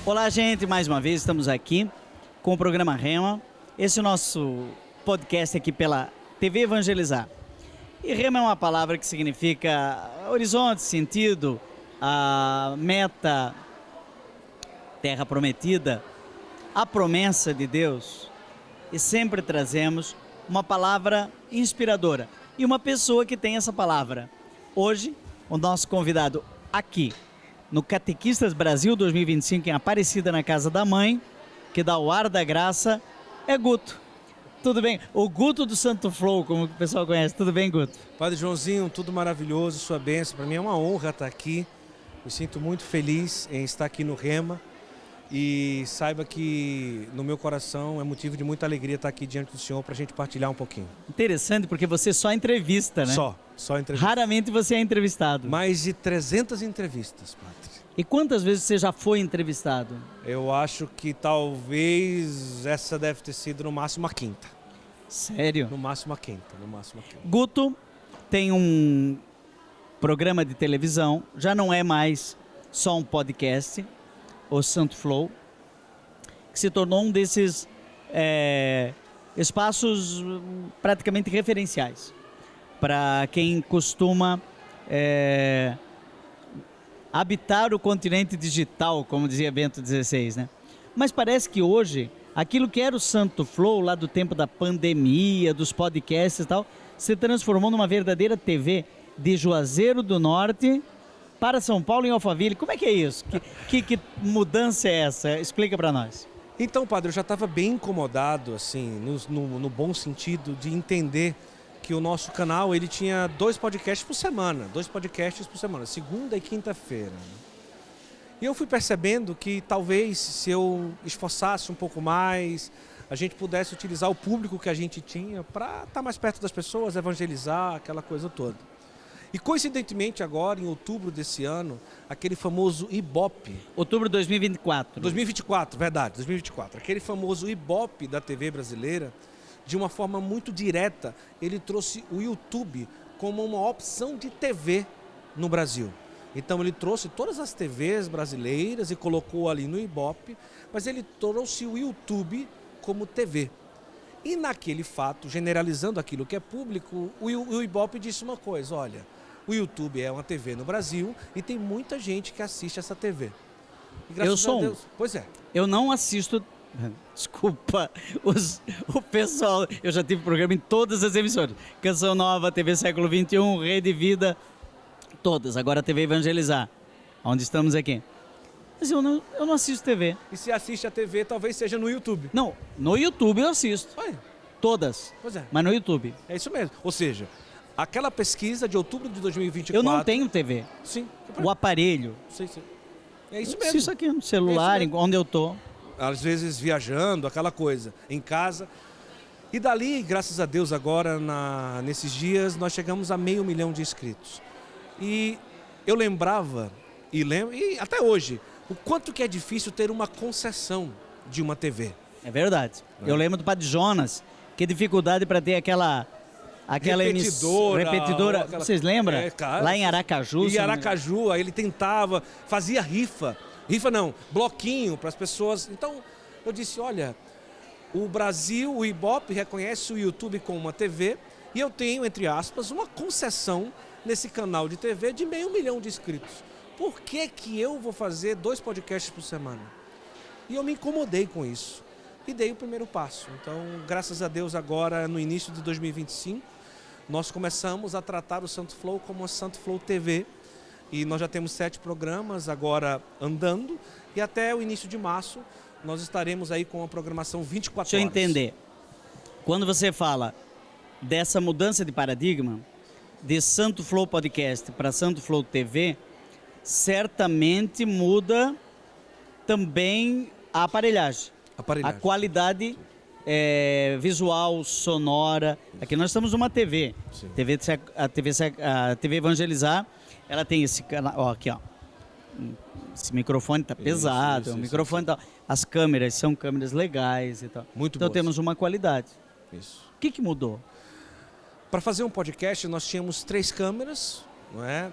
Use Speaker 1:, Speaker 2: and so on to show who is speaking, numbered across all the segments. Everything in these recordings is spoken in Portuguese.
Speaker 1: Olá, gente, mais uma vez estamos aqui com o programa Rema. Esse é o nosso podcast aqui pela TV Evangelizar. E Rema é uma palavra que significa horizonte, sentido, a meta, terra prometida, a promessa de Deus. E sempre trazemos uma palavra inspiradora e uma pessoa que tem essa palavra. Hoje, o nosso convidado aqui no Catequistas Brasil 2025 em Aparecida, na Casa da Mãe, que dá o ar da graça, é Guto. Tudo bem? O Guto do Santo Flow, como o pessoal conhece. Tudo bem, Guto?
Speaker 2: Padre Joãozinho, tudo maravilhoso, sua bênção. Para mim é uma honra estar aqui. Me sinto muito feliz em estar aqui no Rema. E saiba que no meu coração é motivo de muita alegria estar aqui diante do Senhor para a gente partilhar um pouquinho.
Speaker 1: Interessante, porque você só entrevista, né?
Speaker 2: Só entrevista.
Speaker 1: Raramente você é entrevistado.
Speaker 2: Mais de 300 entrevistas, Padre.
Speaker 1: E quantas vezes você já foi entrevistado?
Speaker 2: Eu acho que talvez essa deve ter sido no máximo a quinta.
Speaker 1: Sério?
Speaker 2: No máximo a quinta.
Speaker 1: Guto tem um programa de televisão, já não é mais só um podcast, o Santo Flow, que se tornou um desses espaços praticamente referenciais para quem costuma habitar o continente digital, como dizia Bento XVI, né? Mas parece que hoje, aquilo que era o Santo Flow, lá do tempo da pandemia, dos podcasts e tal, se transformou numa verdadeira TV de Juazeiro do Norte para São Paulo, em Alphaville. Como é que é isso? Que mudança é essa? Explica para nós.
Speaker 2: Então, Padre, eu já estava bem incomodado, assim, no bom sentido, de entender que o nosso canal, ele tinha dois podcasts por semana, segunda e quinta-feira. E eu fui percebendo que talvez se eu esforçasse um pouco mais, a gente pudesse utilizar o público que a gente tinha para estar mais perto das pessoas, evangelizar, aquela coisa toda. E coincidentemente agora, em outubro desse ano, aquele famoso Ibope.
Speaker 1: Outubro de 2024.
Speaker 2: 2024. Aquele famoso Ibope da TV brasileira, de uma forma muito direta, ele trouxe o YouTube como uma opção de TV no Brasil. Então ele trouxe todas as TVs brasileiras e colocou ali no Ibope, mas ele trouxe o YouTube como TV. E naquele fato, generalizando aquilo que é público, o Ibope disse uma coisa: olha, o YouTube é uma TV no Brasil e tem muita gente que assiste essa TV. E graças a Deus, pois é.
Speaker 1: Eu não assisto. Desculpa, o pessoal, eu já tive programa em todas as emissoras, Canção Nova, TV Século XXI, Rede Vida, todas, agora a TV Evangelizar, onde estamos aqui. Mas eu não assisto TV.
Speaker 2: E se assiste a TV, talvez seja no YouTube.
Speaker 1: Não, no YouTube eu assisto.
Speaker 2: Oi.
Speaker 1: Todas,
Speaker 2: pois é.
Speaker 1: Mas no YouTube.
Speaker 2: É isso mesmo, ou seja, aquela pesquisa de outubro de 2024...
Speaker 1: Eu não tenho TV.
Speaker 2: Sim.
Speaker 1: O aparelho.
Speaker 2: Sim. É isso
Speaker 1: eu
Speaker 2: mesmo.
Speaker 1: Isso aqui no celular, onde eu tô.
Speaker 2: Às vezes viajando, aquela coisa, em casa. E dali, graças a Deus, agora, nesses dias, nós chegamos a 500 mil de inscritos. E eu lembrava, e até hoje, o quanto que é difícil ter uma concessão de uma TV.
Speaker 1: É verdade. Eu lembro do Padre Jonas, que dificuldade para ter aquela repetidora. Vocês lembram?
Speaker 2: Cara,
Speaker 1: lá em Aracaju.
Speaker 2: Em Aracaju, aí ele tentava, fazia Rifa não, bloquinho para as pessoas. Então, eu disse, olha, o Brasil, o Ibope reconhece o YouTube como uma TV e eu tenho, entre aspas, uma concessão nesse canal de TV de 500 mil de inscritos. Por que eu vou fazer 2 podcasts por semana? E eu me incomodei com isso e dei o primeiro passo. Então, graças a Deus, agora, no início de 2025, nós começamos a tratar o Santo Flow como a Santo Flow TV. E nós já temos 7 programas agora andando e até o início de março nós estaremos aí com a programação 24 horas.
Speaker 1: Deixa eu entender. Quando você fala dessa mudança de paradigma, de Santo Flow Podcast para Santo Flow TV, certamente muda também a aparelhagem. A qualidade visual, sonora. Aqui nós estamos numa TV. A TV Evangelizar, ela tem esse canal, ó, aqui, ó. Esse microfone tá pesado, microfone tá, as câmeras são câmeras legais e tal.
Speaker 2: Muito
Speaker 1: então
Speaker 2: boas.
Speaker 1: Temos uma qualidade.
Speaker 2: Isso.
Speaker 1: O que mudou?
Speaker 2: Para fazer um podcast nós tínhamos 3 câmeras, não é?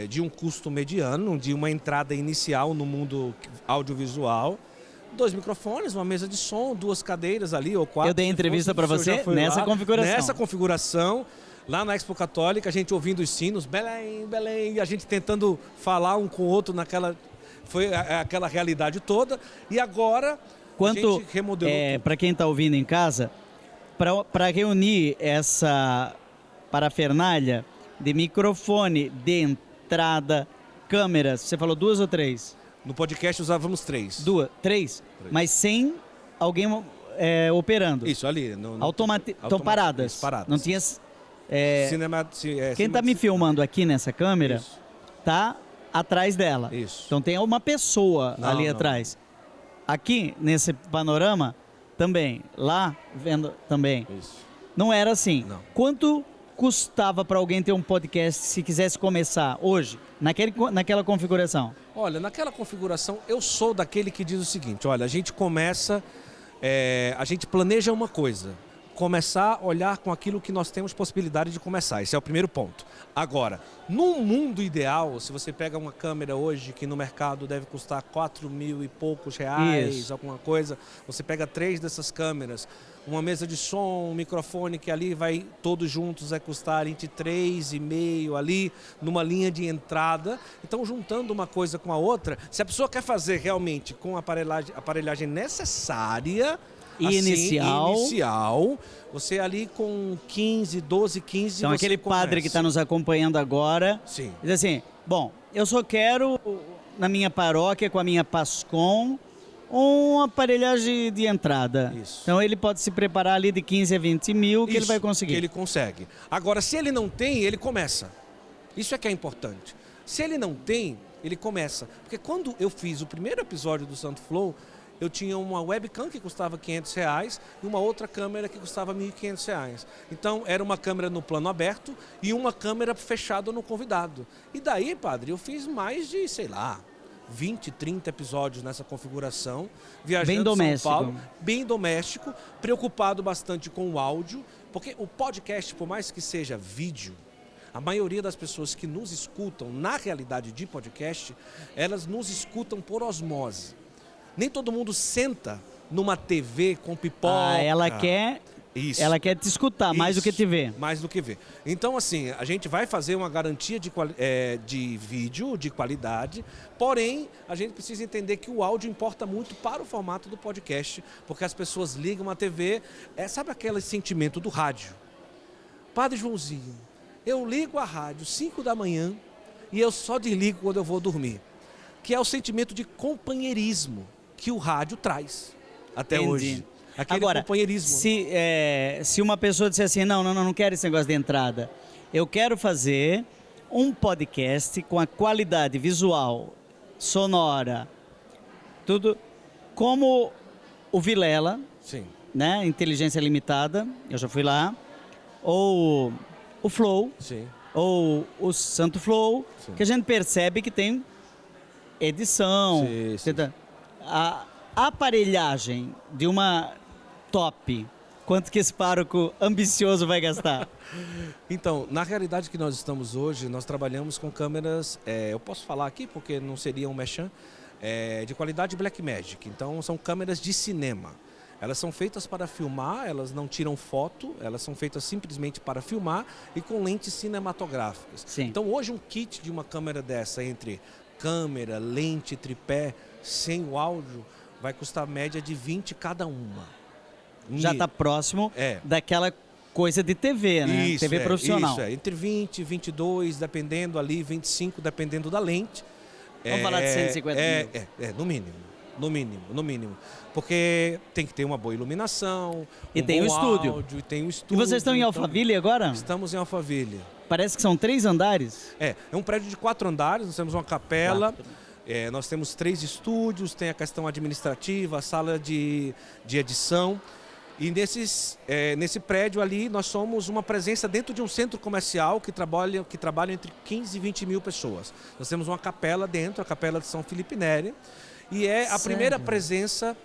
Speaker 2: de um custo mediano, de uma entrada inicial no mundo audiovisual. 2 microfones, uma mesa de som, 2 cadeiras ali ou 4.
Speaker 1: Eu dei entrevista para você nessa configuração.
Speaker 2: Nessa configuração, lá na Expo Católica, a gente ouvindo os sinos, Belém, Belém, e a gente tentando falar um com o outro naquela... Foi aquela realidade toda. E agora a gente remodelou tudo.
Speaker 1: Para quem está ouvindo em casa, para reunir essa parafernália de microfone, de entrada, câmeras, você falou 2 ou 3?
Speaker 2: No podcast usávamos 3.
Speaker 1: 2, 3? Mas sem alguém operando.
Speaker 2: Isso, ali.
Speaker 1: Estão paradas.
Speaker 2: Paradas.
Speaker 1: Não tinha... Quem está me
Speaker 2: filmando
Speaker 1: filmando aqui nessa câmera está atrás dela.
Speaker 2: Isso.
Speaker 1: Então tem uma pessoa ali atrás. Aqui, nesse panorama, também. Lá, vendo também.
Speaker 2: Isso.
Speaker 1: Não era assim.
Speaker 2: Não.
Speaker 1: Quanto custava para alguém ter um podcast se quisesse começar hoje, naquela configuração?
Speaker 2: Olha, naquela configuração, eu sou daquele que diz o seguinte, olha, a gente começa, a gente planeja uma coisa, começar a olhar com aquilo que nós temos possibilidade de começar, esse é o primeiro ponto. Agora, num mundo ideal, se você pega uma câmera hoje que no mercado deve custar 4.000 e poucos reais, alguma coisa, você pega 3 dessas câmeras, uma mesa de som, um microfone que ali vai, todos juntos, vai custar entre 3,5 ali, numa linha de entrada. Então, juntando uma coisa com a outra, se a pessoa quer fazer realmente com a aparelhagem necessária,
Speaker 1: e inicial,
Speaker 2: você ali com 12, 15...
Speaker 1: Então, aquele padre que está nos acompanhando agora,
Speaker 2: sim,
Speaker 1: diz assim, bom, eu só quero, na minha paróquia, com a minha Pascom, uma aparelhagem de entrada.
Speaker 2: Isso.
Speaker 1: Então ele pode se preparar ali de 15 a 20 mil que ele vai conseguir.
Speaker 2: Que ele consegue. Agora, se ele não tem, ele começa. Isso é que é importante. Se ele não tem, ele começa. Porque quando eu fiz o primeiro episódio do Santo Flow, eu tinha uma webcam que custava R$500 e uma outra câmera que custava R$1.500. Então, era uma câmera no plano aberto e uma câmera fechada no convidado. E daí, padre, eu fiz mais de, 20, 30 episódios nessa configuração, viajando em São Paulo, bem doméstico, preocupado bastante com o áudio, porque o podcast, por mais que seja vídeo, a maioria das pessoas que nos escutam, na realidade de podcast, elas nos escutam por osmose. Nem todo mundo senta numa TV com pipoca.
Speaker 1: Ela quer...
Speaker 2: Isso.
Speaker 1: Ela quer te escutar mais do que te ver.
Speaker 2: Mais do que ver. Então, assim, a gente vai fazer uma garantia de vídeo, de qualidade, porém, a gente precisa entender que o áudio importa muito para o formato do podcast, porque as pessoas ligam a TV, sabe aquele sentimento do rádio? Padre Joãozinho, eu ligo a rádio 5 da manhã e eu só desligo quando eu vou dormir, que é o sentimento de companheirismo que o rádio traz até hoje. Aquele companheirismo.
Speaker 1: Se uma pessoa disser assim, não quero esse negócio de entrada, eu quero fazer um podcast com a qualidade visual, sonora, tudo, como o Vilela,
Speaker 2: sim,
Speaker 1: né? Inteligência Limitada, eu já fui lá, ou o Flow,
Speaker 2: sim,
Speaker 1: ou o Santo Flow, sim, que a gente percebe que tem edição,
Speaker 2: sim.
Speaker 1: A aparelhagem de uma top, quanto que esse pároco ambicioso vai gastar?
Speaker 2: Então, na realidade que nós estamos hoje, nós trabalhamos com câmeras, eu posso falar aqui porque não seria um merchan, de qualidade Blackmagic. Então, são câmeras de cinema. Elas são feitas para filmar, elas não tiram foto, elas são feitas simplesmente para filmar e com lentes cinematográficas.
Speaker 1: Sim.
Speaker 2: Então, hoje um kit de uma câmera dessa, entre câmera, lente, tripé, sem o áudio, vai custar média de 20 cada uma.
Speaker 1: Já está próximo daquela coisa de TV, né?
Speaker 2: Isso,
Speaker 1: TV profissional.
Speaker 2: Isso, entre 20 e 22, dependendo ali, 25, dependendo da lente.
Speaker 1: Vamos falar de 150 mil.
Speaker 2: No mínimo. Porque tem que ter uma boa iluminação,
Speaker 1: e tem o estúdio.
Speaker 2: Áudio, e tem o estúdio.
Speaker 1: E vocês estão em Alphaville agora?
Speaker 2: Estamos em Alphaville.
Speaker 1: Parece que são 3 andares.
Speaker 2: É um prédio de 4 andares, nós temos uma capela. Nós temos 3 estúdios, tem a questão administrativa, a sala de edição. E nesse prédio ali, nós somos uma presença dentro de um centro comercial que trabalha entre 15 e 20 mil pessoas. Nós temos uma capela dentro, a Capela de São Felipe Neri, e a primeira presença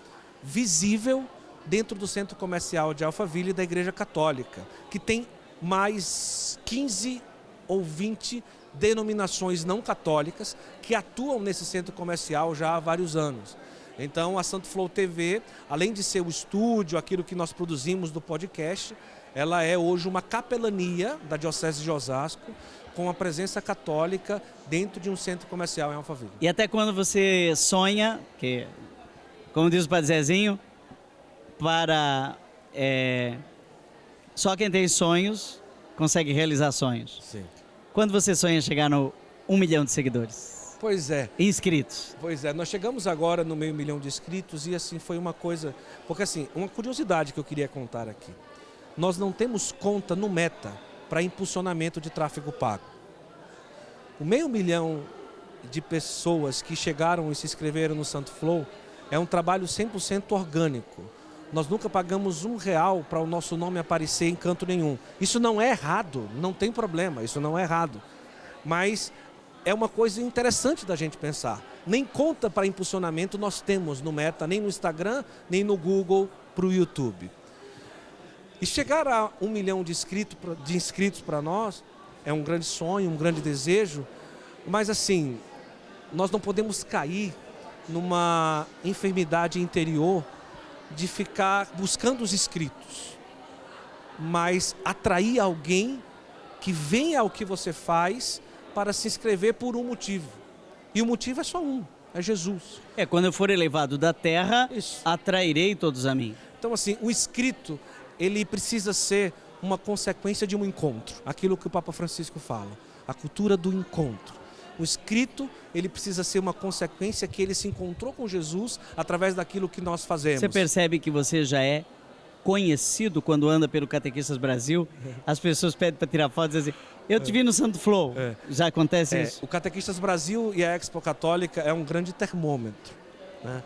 Speaker 2: visível dentro do centro comercial de Alphaville da Igreja Católica, que tem mais 15 ou 20 denominações não católicas que atuam nesse centro comercial já há vários anos. Então a Santo Flow TV, além de ser o estúdio, aquilo que nós produzimos do podcast, ela é hoje uma capelania da Diocese de Osasco, com a presença católica dentro de um centro comercial em Alphaville.
Speaker 1: E até quando você sonha, que, como diz o Padre Zezinho, só quem tem sonhos consegue realizar sonhos.
Speaker 2: Sim.
Speaker 1: Quando você sonha chegar no 1 milhão de seguidores?
Speaker 2: Pois é.
Speaker 1: Inscritos.
Speaker 2: Pois é, nós chegamos agora no 500 mil de inscritos e assim foi uma coisa... Porque assim, uma curiosidade que eu queria contar aqui. Nós não temos conta no Meta para impulsionamento de tráfego pago. O 500 mil de pessoas que chegaram e se inscreveram no Santo Flow é um trabalho 100% orgânico. Nós nunca pagamos R$1 para o nosso nome aparecer em canto nenhum. Isso não é errado, não tem problema, isso não é errado. Mas é uma coisa interessante da gente pensar. Nem conta para impulsionamento nós temos no Meta, nem no Instagram, nem no Google para o YouTube. E chegar a 1 milhão de inscritos para nós é um grande sonho, um grande desejo, mas assim, nós não podemos cair numa enfermidade interior de ficar buscando os inscritos, mas atrair alguém que venha ao que você faz para se inscrever por um motivo. E o motivo é só um, é Jesus.
Speaker 1: Quando eu for elevado da terra,
Speaker 2: Isso.
Speaker 1: atrairei todos a mim.
Speaker 2: Então assim, o inscrito, ele precisa ser uma consequência de um encontro. Aquilo que o Papa Francisco fala, a cultura do encontro. O inscrito, ele precisa ser uma consequência que ele se encontrou com Jesus através daquilo que nós fazemos.
Speaker 1: Você percebe que você já é conhecido quando anda pelo Catequistas Brasil? As pessoas pedem para tirar foto e dizem assim, eu te vi no Santo Flow. Já acontece isso?
Speaker 2: O Catequistas Brasil e a Expo Católica é um grande termômetro, né?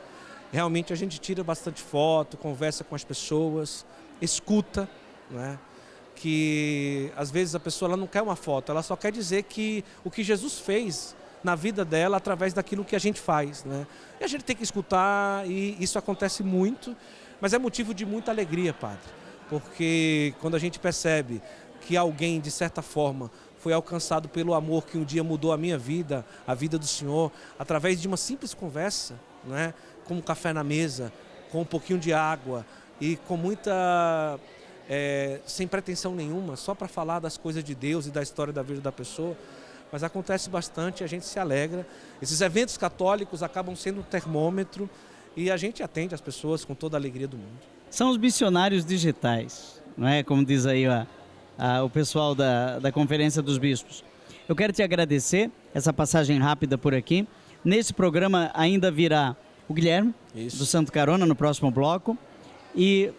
Speaker 2: Realmente a gente tira bastante foto, conversa com as pessoas, escuta, né? Que às vezes a pessoa ela não quer uma foto, ela só quer dizer que o que Jesus fez na vida dela através daquilo que a gente faz, né? E a gente tem que escutar e isso acontece muito, mas é motivo de muita alegria, padre, porque quando a gente percebe que alguém, de certa forma, foi alcançado pelo amor que um dia mudou a minha vida, a vida do Senhor, através de uma simples conversa, né? Com um café na mesa, com um pouquinho de água e com muita... sem pretensão nenhuma, só para falar das coisas de Deus e da história da vida da pessoa, mas acontece bastante, a gente se alegra. Esses eventos católicos acabam sendo um termômetro e a gente atende as pessoas com toda a alegria do mundo.
Speaker 1: São os missionários digitais, não é? Como diz aí o pessoal da Conferência dos Bispos. Eu quero te agradecer essa passagem rápida por aqui. Nesse programa ainda virá o Guilherme,
Speaker 2: Isso.
Speaker 1: do Santo Carona, no próximo bloco. E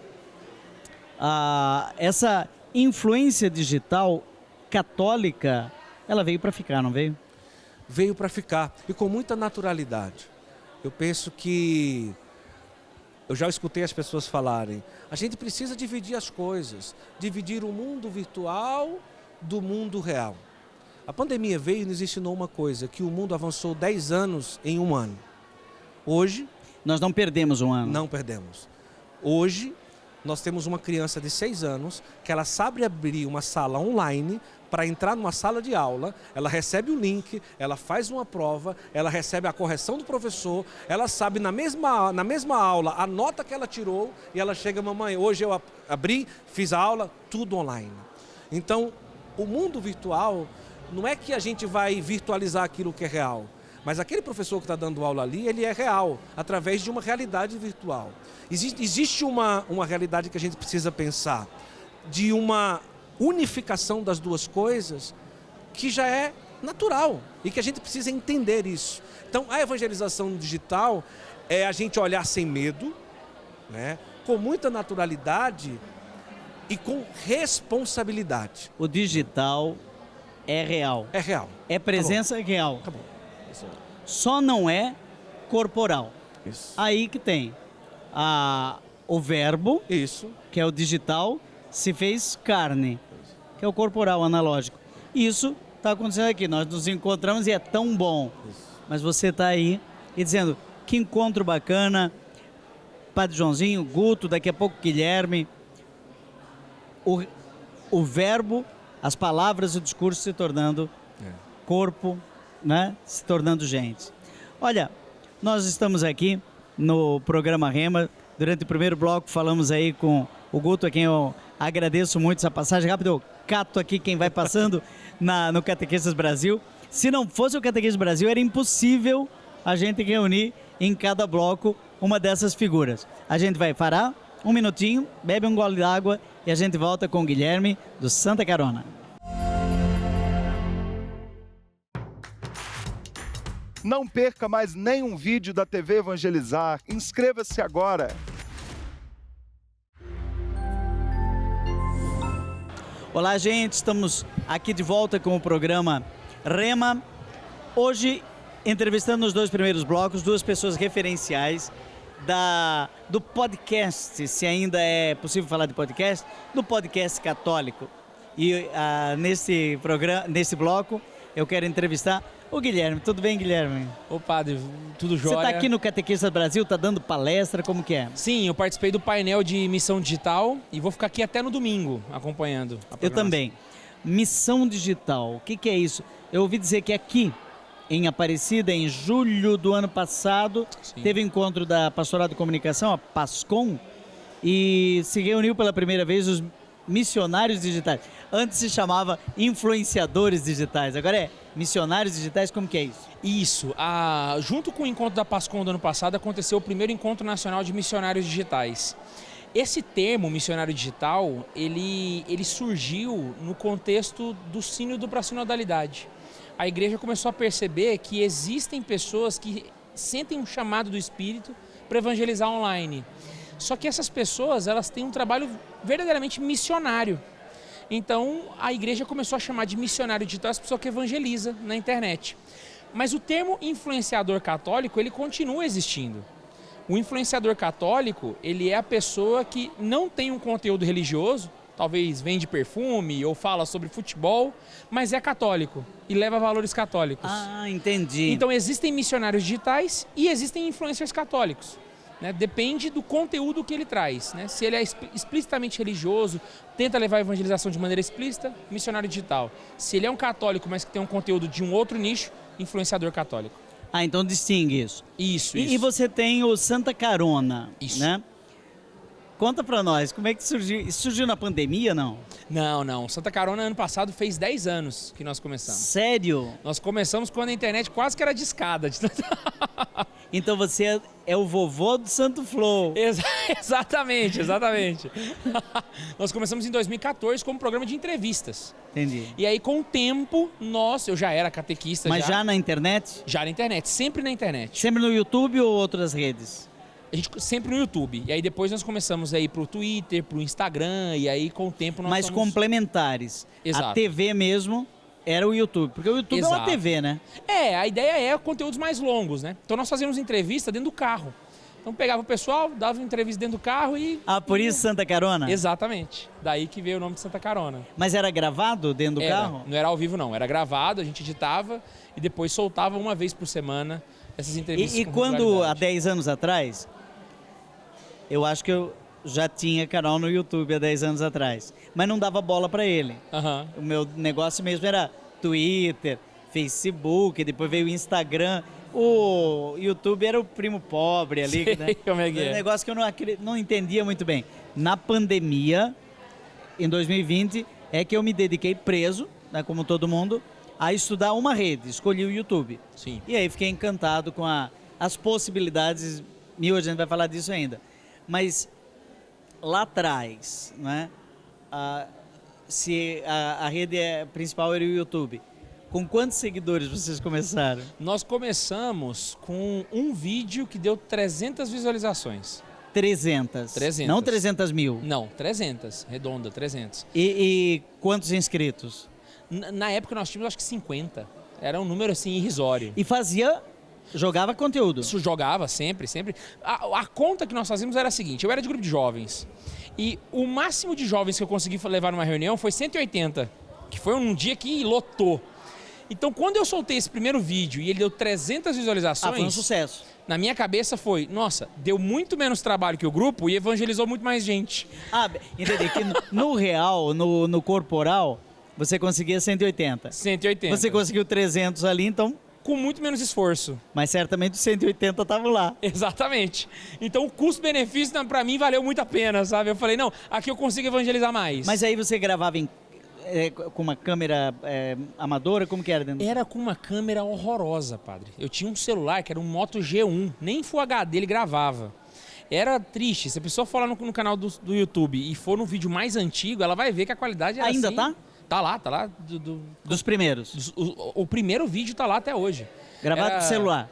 Speaker 1: essa influência digital católica, ela veio para ficar, não veio?
Speaker 2: Veio para ficar e com muita naturalidade. Eu penso que, eu já escutei as pessoas falarem, a gente precisa dividir as coisas, dividir o mundo virtual do mundo real. A pandemia veio e nos ensinou uma coisa, que o mundo avançou 10 anos em um ano. Hoje...
Speaker 1: Nós não perdemos um ano.
Speaker 2: Não perdemos. Hoje, nós temos uma criança de 6 anos que ela sabe abrir uma sala online para entrar numa sala de aula, ela recebe o link, ela faz uma prova, ela recebe a correção do professor, ela sabe na mesma aula a nota que ela tirou e ela chega, mamãe, hoje eu abri, fiz a aula, tudo online. Então, o mundo virtual, não é que a gente vai virtualizar aquilo que é real, mas aquele professor que está dando aula ali, ele é real, através de uma realidade virtual. Existe uma realidade que a gente precisa pensar, de uma unificação das duas coisas, que já é natural, e que a gente precisa entender isso. Então, a evangelização digital é a gente olhar sem medo, né, com muita naturalidade e com responsabilidade.
Speaker 1: O digital é real.
Speaker 2: É real.
Speaker 1: É presença real.
Speaker 2: Acabou.
Speaker 1: Só não é corporal.
Speaker 2: Isso.
Speaker 1: Aí que tem o verbo,
Speaker 2: Isso.
Speaker 1: que é o digital, se fez carne, que é o corporal, analógico. Isso está acontecendo aqui. Nós nos encontramos e é tão bom.
Speaker 2: Isso.
Speaker 1: Mas você está aí e dizendo, que encontro bacana, Padre Joãozinho, Guto, daqui a pouco Guilherme. O verbo, as palavras, o discurso se tornando corpo, né, se tornando gente. Olha, nós estamos aqui no programa Rema. Durante o primeiro bloco falamos aí com o Guto, a quem eu agradeço muito essa passagem. Rápido, eu cato aqui quem vai passando no Catequistas Brasil. Se não fosse o Catequistas Brasil, era impossível a gente reunir em cada bloco uma dessas figuras. A gente vai parar um minutinho, bebe um gole d'água e a gente volta com o Guilherme do Santa Carona.
Speaker 3: Não perca mais nenhum vídeo da TV Evangelizar. Inscreva-se agora.
Speaker 1: Olá, gente. Estamos aqui de volta com o programa Rema. Hoje, entrevistando nos 2 primeiros blocos, 2 pessoas referenciais do podcast, se ainda é possível falar de podcast, do podcast católico. E nesse bloco, eu quero entrevistar o Guilherme. Tudo bem, Guilherme?
Speaker 4: Ô padre, tudo jóia?
Speaker 1: Você está aqui no Catequistas Brasil, está dando palestra, como que é?
Speaker 4: Sim, eu participei do painel de missão digital e vou ficar aqui até no domingo, acompanhando a programação.
Speaker 1: Eu também. Missão digital, o que é isso? Eu ouvi dizer que aqui, em Aparecida, em julho do ano passado, teve encontro da Pastoral de Comunicação, a PASCOM, e se reuniu pela primeira vez os missionários digitais. Antes se chamava influenciadores digitais, agora é missionários digitais, como que é isso?
Speaker 4: Isso, junto com o encontro da PASCOM do ano passado, aconteceu o primeiro encontro nacional de missionários digitais. Esse termo, missionário digital, ele surgiu no contexto do sínodo para a sinodalidade. A igreja começou a perceber que existem pessoas que sentem um chamado do Espírito para evangelizar online. Só que essas pessoas, elas têm um trabalho verdadeiramente missionário. Então, a igreja começou a chamar de missionário digital as pessoas que evangelizam na internet. Mas o termo influenciador católico, ele continua existindo. O influenciador católico, ele é a pessoa que não tem um conteúdo religioso, talvez vende perfume ou fala sobre futebol, mas é católico e leva valores católicos.
Speaker 1: Ah, entendi.
Speaker 4: Então, existem missionários digitais e existem influencers católicos. Né? Depende do conteúdo que ele traz. Né? Se ele é explicitamente religioso, tenta levar a evangelização de maneira explícita, missionário digital. Se ele é um católico, mas que tem um conteúdo de um outro nicho, influenciador católico.
Speaker 1: Ah, então distingue isso.
Speaker 4: Isso.
Speaker 1: E você tem o Santa Carona, né? Conta pra nós, como é que surgiu? Isso surgiu na pandemia, não?
Speaker 4: Não. Santa Carona, ano passado, fez 10 anos que nós começamos.
Speaker 1: Sério?
Speaker 4: Nós começamos quando a internet quase que era discada.
Speaker 1: Então você é o vovô do Santo Flow.
Speaker 4: Exatamente. Nós começamos em 2014 como programa de entrevistas.
Speaker 1: Entendi.
Speaker 4: E aí, com o tempo, eu já era catequista.
Speaker 1: Mas já na internet?
Speaker 4: Já na internet, sempre na internet.
Speaker 1: Sempre no YouTube ou outras redes?
Speaker 4: A gente sempre no YouTube. E aí depois nós começamos a ir pro Twitter, pro Instagram, e aí com o tempo nós
Speaker 1: Mas complementares.
Speaker 4: Exato.
Speaker 1: A TV mesmo era o YouTube, porque o YouTube é uma TV, né?
Speaker 4: A ideia é conteúdos mais longos, né? Então nós fazíamos entrevista dentro do carro. Então pegava o pessoal, dava entrevista dentro do carro e...
Speaker 1: Ah, por isso Santa Carona?
Speaker 4: Exatamente. Daí que veio o nome de Santa Carona.
Speaker 1: Mas era gravado dentro do carro?
Speaker 4: Não era ao vivo não, era gravado, a gente editava e depois soltava uma vez por semana essas entrevistas.
Speaker 1: E quando, há 10 anos atrás, eu acho que eu já tinha canal no YouTube há 10 anos atrás, mas não dava bola para ele. O meu negócio mesmo era Twitter, Facebook, depois veio o Instagram. O YouTube era o primo pobre ali,
Speaker 4: sei,
Speaker 1: né?
Speaker 4: Como é que é?
Speaker 1: Um negócio que eu não entendia muito bem. Na pandemia, em 2020, é que eu me dediquei preso, né, como todo mundo, a estudar uma rede. Escolhi o YouTube.
Speaker 4: Sim.
Speaker 1: E aí fiquei encantado com as possibilidades. E hoje a gente vai falar disso ainda. Mas lá atrás, né, se a rede principal era o YouTube, com quantos seguidores vocês começaram?
Speaker 4: Nós começamos com um vídeo que deu 300 visualizações.
Speaker 1: 300?
Speaker 4: 300.
Speaker 1: Não 300 mil?
Speaker 4: Não, 300. Redonda, 300.
Speaker 1: E quantos inscritos?
Speaker 4: Na época nós tínhamos acho que 50. Era um número assim irrisório.
Speaker 1: E jogava conteúdo?
Speaker 4: Isso jogava sempre. A conta que nós fazíamos era a seguinte, eu era de grupo de jovens. E o máximo de jovens que eu consegui levar numa reunião foi 180. Que foi um dia que lotou. Então, quando eu soltei esse primeiro vídeo e ele deu 300 visualizações...
Speaker 1: foi um sucesso.
Speaker 4: Na minha cabeça foi, nossa, deu muito menos trabalho que o grupo e evangelizou muito mais gente.
Speaker 1: Entendi. Que no real, no corporal, Você conseguia 180.
Speaker 4: 180.
Speaker 1: Você conseguiu 300 ali, então...
Speaker 4: Com muito menos esforço.
Speaker 1: Mas certamente os 180 estavam lá.
Speaker 4: Exatamente. Então o custo-benefício pra mim valeu muito a pena, sabe? Eu falei, não, aqui eu consigo evangelizar mais.
Speaker 1: Mas aí você gravava com uma câmera amadora? Como que era dentro?
Speaker 4: Era com uma câmera horrorosa, padre. Eu tinha um celular que era um Moto G1, nem Full HD ele gravava. Era triste. Se a pessoa for lá no canal do YouTube e for no vídeo mais antigo, ela vai ver que a qualidade era
Speaker 1: Ainda
Speaker 4: assim.
Speaker 1: tá?
Speaker 4: Tá lá.
Speaker 1: Dos primeiros.
Speaker 4: O primeiro vídeo tá lá até hoje.
Speaker 1: Gravado com celular.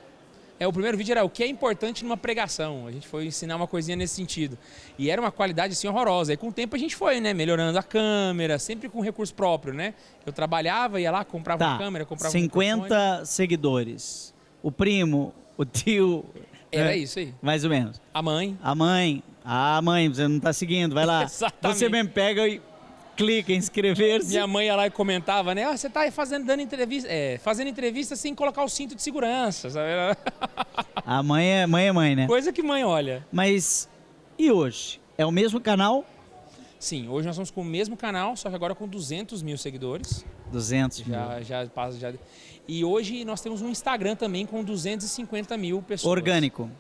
Speaker 4: O primeiro vídeo era o que é importante numa pregação. A gente foi ensinar uma coisinha nesse sentido. E era uma qualidade assim horrorosa. E com o tempo a gente foi, né, melhorando a câmera, sempre com recurso próprio, né? Eu trabalhava, ia lá, comprava uma câmera, comprava
Speaker 1: 50 seguidores. O primo, o tio...
Speaker 4: Era isso aí.
Speaker 1: Mais ou menos.
Speaker 4: A mãe.
Speaker 1: A mãe. Ah, mãe, você não tá seguindo, vai lá.
Speaker 4: Exatamente.
Speaker 1: Você mesmo pega e clica em inscrever-se.
Speaker 4: Minha mãe ia lá e comentava, né? Você tá aí fazendo entrevista sem colocar o cinto de segurança, sabe?
Speaker 1: A mãe é mãe, né?
Speaker 4: Coisa que mãe olha.
Speaker 1: Mas e hoje? É o mesmo canal?
Speaker 4: Sim, hoje nós estamos com o mesmo canal, só que agora com 200 mil seguidores.
Speaker 1: 200 mil.
Speaker 4: Já passa. E hoje nós temos um Instagram também com 250 mil pessoas.
Speaker 1: Orgânico.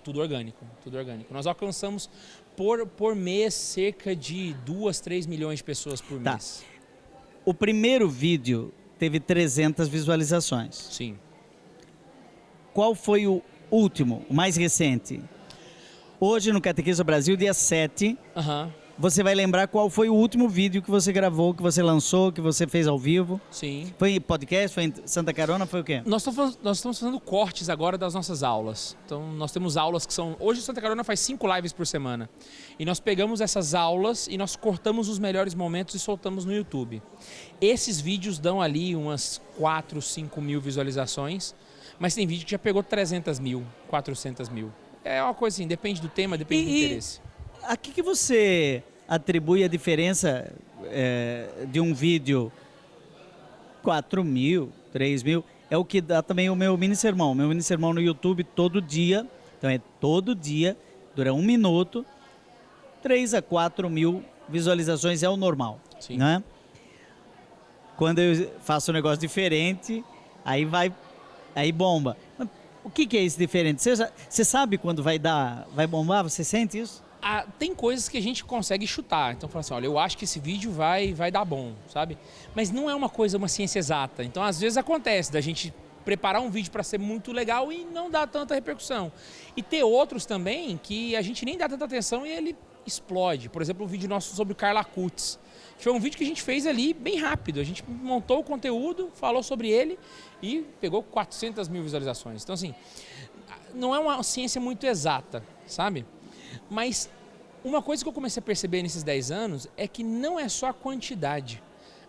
Speaker 4: Tudo orgânico. Nós alcançamos por mês cerca de 2, 3 milhões de pessoas por mês.
Speaker 1: O primeiro vídeo teve 300 visualizações.
Speaker 4: Sim.
Speaker 1: Qual foi o último, o mais recente? Hoje no Catequismo Brasil, dia 7, você vai lembrar qual foi o último vídeo que você gravou, que você lançou, que você fez ao vivo.
Speaker 4: Sim.
Speaker 1: Foi em podcast, foi em Santa Carona, foi o quê?
Speaker 4: Nós estamos fazendo cortes agora das nossas aulas. Então, nós temos aulas que são... Hoje, Santa Carona faz 5 lives por semana. E nós pegamos essas aulas e nós cortamos os melhores momentos e soltamos no YouTube. Esses vídeos dão ali umas 4, 5 mil visualizações, mas tem vídeo que já pegou 300 mil, 400 mil. É uma coisa assim, depende do tema, depende do interesse.
Speaker 1: A que você atribui a diferença de um vídeo 4 mil, 3 mil? É o que dá também o meu mini-sermão. Meu mini-sermão no YouTube todo dia, então é todo dia, dura 1 minuto, 3 a 4 mil visualizações é o normal.
Speaker 4: Sim.
Speaker 1: Né? Quando eu faço um negócio diferente, aí bomba. Mas o que é esse diferente? Você sabe quando vai bombar? Você sente isso?
Speaker 4: Tem coisas que a gente consegue chutar. Então, fala assim, olha, eu acho que esse vídeo vai dar bom, sabe? Mas não é uma ciência exata. Então, às vezes acontece da gente preparar um vídeo para ser muito legal e não dar tanta repercussão. E ter outros também que a gente nem dá tanta atenção e ele explode. Por exemplo, um vídeo nosso sobre o Carla Cutts. Foi um vídeo que a gente fez ali bem rápido. A gente montou o conteúdo, falou sobre ele e pegou 400 mil visualizações. Então, assim, não é uma ciência muito exata, sabe? Mas uma coisa que eu comecei a perceber nesses 10 anos é que não é só a quantidade.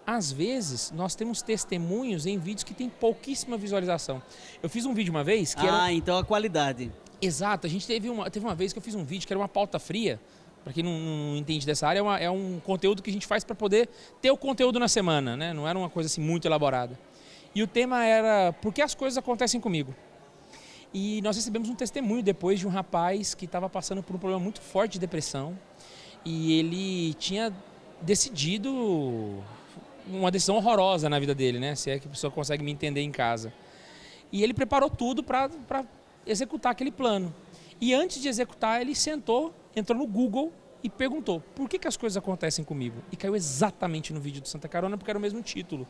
Speaker 4: Às vezes, nós temos testemunhos em vídeos que tem pouquíssima visualização. Eu fiz um vídeo uma vez que era...
Speaker 1: então a qualidade.
Speaker 4: Exato. A gente teve uma vez que eu fiz um vídeo que era uma pauta fria. Para quem não entende dessa área, é um conteúdo que a gente faz para poder ter o conteúdo na semana, né? Não era uma coisa assim muito elaborada. E o tema era por que as coisas acontecem comigo? E nós recebemos um testemunho depois de um rapaz que estava passando por um problema muito forte de depressão e ele tinha decidido uma decisão horrorosa na vida dele, né? Se é que a pessoa consegue me entender em casa. E ele preparou tudo para executar aquele plano. E antes de executar, ele entrou no Google e perguntou por que as coisas acontecem comigo? E caiu exatamente no vídeo do Santa Carona porque era o mesmo título.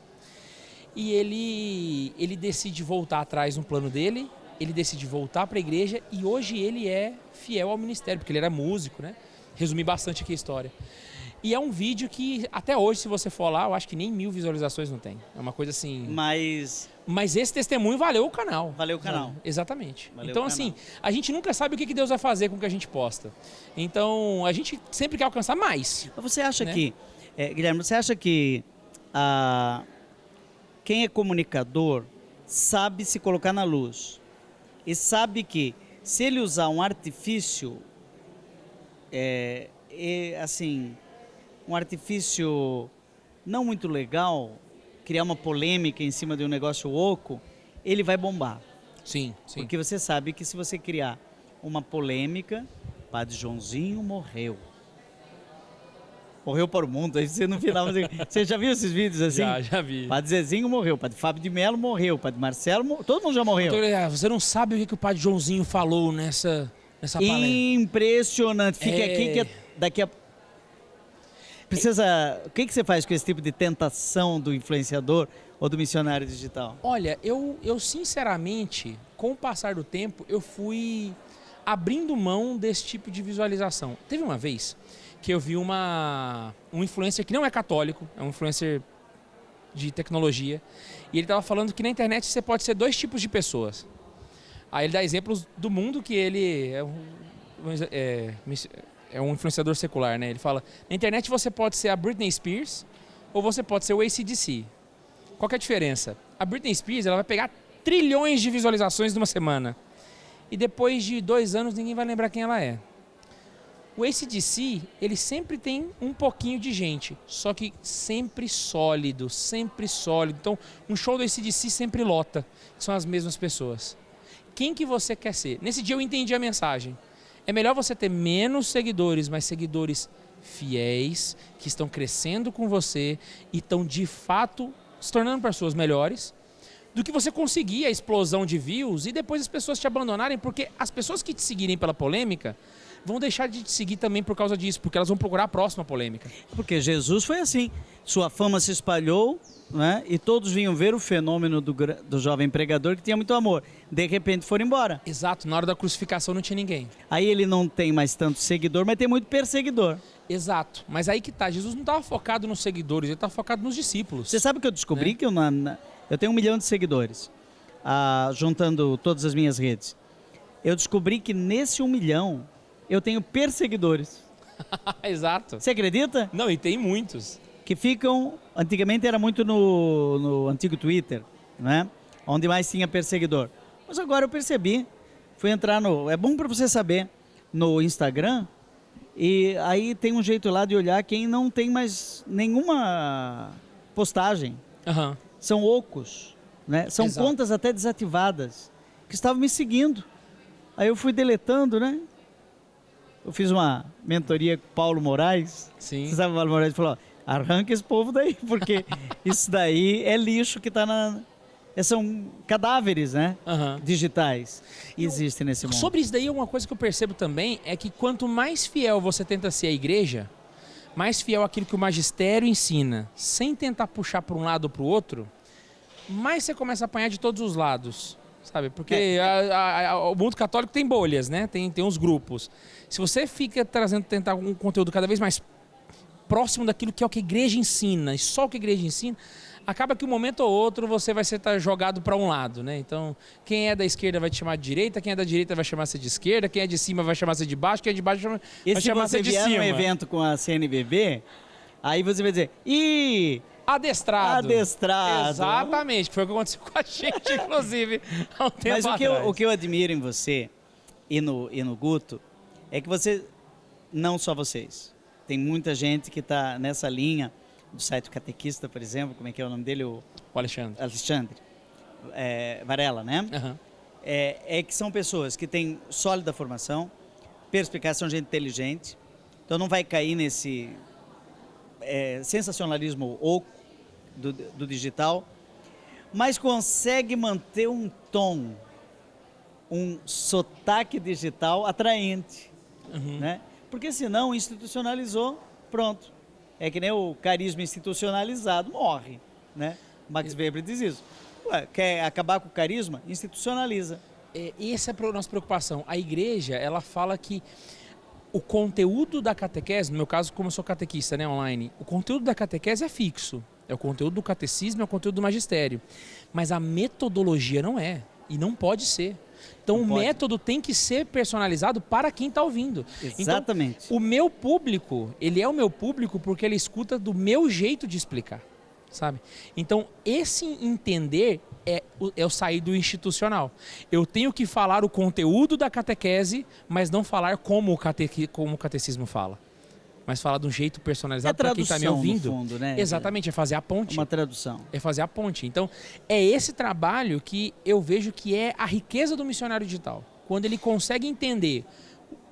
Speaker 4: E ele decide voltar atrás no plano dele, ele decide voltar para a igreja e hoje ele é fiel ao ministério, porque ele era músico, né? Resumi bastante aqui a história. E é um vídeo que, até hoje, se você for lá, eu acho que nem 1000 visualizações não tem. É uma coisa assim... Mas esse testemunho valeu o canal.
Speaker 1: Valeu o canal.
Speaker 4: Exatamente.
Speaker 1: Valeu
Speaker 4: então, assim, a gente nunca sabe o que Deus vai fazer com o que a gente posta. Então, a gente sempre quer alcançar mais.
Speaker 1: Mas você acha que... Guilherme, você acha que quem é comunicador sabe se colocar na luz e sabe que se ele usar um artifício, assim, um artifício não muito legal, criar uma polêmica em cima de um negócio oco, ele vai bombar.
Speaker 4: Sim, sim.
Speaker 1: Porque você sabe que se você criar uma polêmica, Padre Joãozinho morreu. morreu para o mundo. Aí você no final, você já viu esses vídeos assim?
Speaker 4: Já vi.
Speaker 1: Padre Zezinho morreu, Padre Fábio de Melo morreu, Padre Marcelo, todo mundo já morreu.
Speaker 4: Você não sabe o que o Padre Joãozinho falou nessa palestra.
Speaker 1: Impressionante. Fica aqui que daqui a... Precisa... O que você faz com esse tipo de tentação do influenciador ou do missionário digital?
Speaker 4: Olha, eu sinceramente, com o passar do tempo, eu fui abrindo mão desse tipo de visualização. Teve uma vez que eu vi um influencer que não é católico, é um influencer de tecnologia, e ele estava falando que na internet você pode ser 2 tipos de pessoas. Aí ele dá exemplos do mundo que ele é um influenciador secular, né? Ele fala, na internet você pode ser a Britney Spears ou você pode ser o AC/DC. Qual que é a diferença? A Britney Spears ela vai pegar trilhões de visualizações numa semana e depois de 2 anos ninguém vai lembrar quem ela é. O AC/DC, ele sempre tem um pouquinho de gente, só que sempre sólido, sempre sólido. Então, um show do AC/DC sempre lota, são as mesmas pessoas. Quem que você quer ser? Nesse dia eu entendi a mensagem. É melhor você ter menos seguidores, mas seguidores fiéis, que estão crescendo com você e estão de fato se tornando pessoas melhores, do que você conseguir a explosão de views e depois as pessoas te abandonarem, porque as pessoas que te seguirem pela polêmica vão deixar de te seguir também por causa disso, porque elas vão procurar a próxima polêmica.
Speaker 1: Porque Jesus foi assim, sua fama se espalhou, né? E todos vinham ver o fenômeno do jovem pregador que tinha muito amor. De repente foram embora.
Speaker 4: Exato, na hora da crucificação não tinha ninguém.
Speaker 1: Aí ele não tem mais tanto seguidor, mas tem muito perseguidor.
Speaker 4: Exato, mas aí que tá, Jesus não estava focado nos seguidores, ele estava focado nos discípulos.
Speaker 1: Você sabe que eu descobri que eu tenho 1 milhão de seguidores, juntando todas as minhas redes. Eu descobri que nesse 1 milhão eu tenho perseguidores.
Speaker 4: Exato.
Speaker 1: Você acredita?
Speaker 4: Não, e tem muitos.
Speaker 1: Que ficam, antigamente era muito no antigo Twitter, né? Onde mais tinha perseguidor. Mas agora eu percebi, fui entrar é bom para você saber, no Instagram, e aí tem um jeito lá de olhar quem não tem mais nenhuma postagem.
Speaker 4: Uhum.
Speaker 1: São ocos, né? São
Speaker 4: Exato.
Speaker 1: contas até desativadas, que estavam me seguindo. Aí eu fui deletando, né? Eu fiz uma mentoria com o Paulo Moraes.
Speaker 4: Sim.
Speaker 1: Você sabe, o Paulo Moraes falou, arranca esse povo daí, porque isso daí é lixo que está são cadáveres, né?
Speaker 4: Uhum.
Speaker 1: Digitais. Existem nesse mundo.
Speaker 4: Sobre isso daí, uma coisa que eu percebo também é que quanto mais fiel você tenta ser à igreja, mais fiel àquilo que o magistério ensina, sem tentar puxar para um lado ou para o outro, mais você começa a apanhar de todos os lados. Sabe? Porque o mundo católico tem bolhas, né? Tem uns grupos. Se você fica tentar um conteúdo cada vez mais próximo daquilo que é o que a igreja ensina, e só o que a igreja ensina, acaba que um momento ou outro você vai ser jogado para um lado, né? Então, quem é da esquerda vai te chamar de direita, quem é da direita vai chamar você de esquerda, quem é de cima vai chamar você de baixo, quem é de baixo vai chamar você de cima. E se você vier num
Speaker 1: evento com a CNBB, aí você vai dizer,
Speaker 4: adestrado. Exatamente, que foi o que aconteceu com a gente, inclusive, há um tempo atrás.
Speaker 1: Mas o que eu admiro em você e no Guto é que você, não só vocês, tem muita gente que está nessa linha do site Catequista, por exemplo, como é que é o nome dele? O
Speaker 4: Alexandre.
Speaker 1: Alexandre Varela, né?
Speaker 4: Uhum.
Speaker 1: Que são pessoas que têm sólida formação, perspicácia, são gente inteligente, então não vai cair nesse sensacionalismo oco do digital, mas consegue manter um tom, um sotaque digital atraente, né? Porque senão institucionalizou, pronto. É que nem o carisma institucionalizado morre, né? Max Weber diz isso. Ué, quer acabar com o carisma? Institucionaliza.
Speaker 4: Essa é a nossa preocupação. A igreja, ela fala que o conteúdo da catequese, no meu caso, como eu sou catequista, né, online, o conteúdo da catequese é fixo. É o conteúdo do catecismo, é o conteúdo do magistério. Mas a metodologia não é. E não pode ser. Então o método tem que ser personalizado para quem está ouvindo.
Speaker 1: Exatamente.
Speaker 4: Então, o meu público, ele é o meu público porque ele escuta do meu jeito de explicar, sabe? Então esse entender é o sair do institucional. Eu tenho que falar o conteúdo da catequese, mas não falar como o catecismo fala. Mas falar de um jeito personalizado para quem está me ouvindo.
Speaker 1: No fundo, né?
Speaker 4: Exatamente, é fazer a ponte.
Speaker 1: Uma tradução.
Speaker 4: É fazer a ponte. Então, é esse trabalho que eu vejo que é a riqueza do missionário digital. Quando ele consegue entender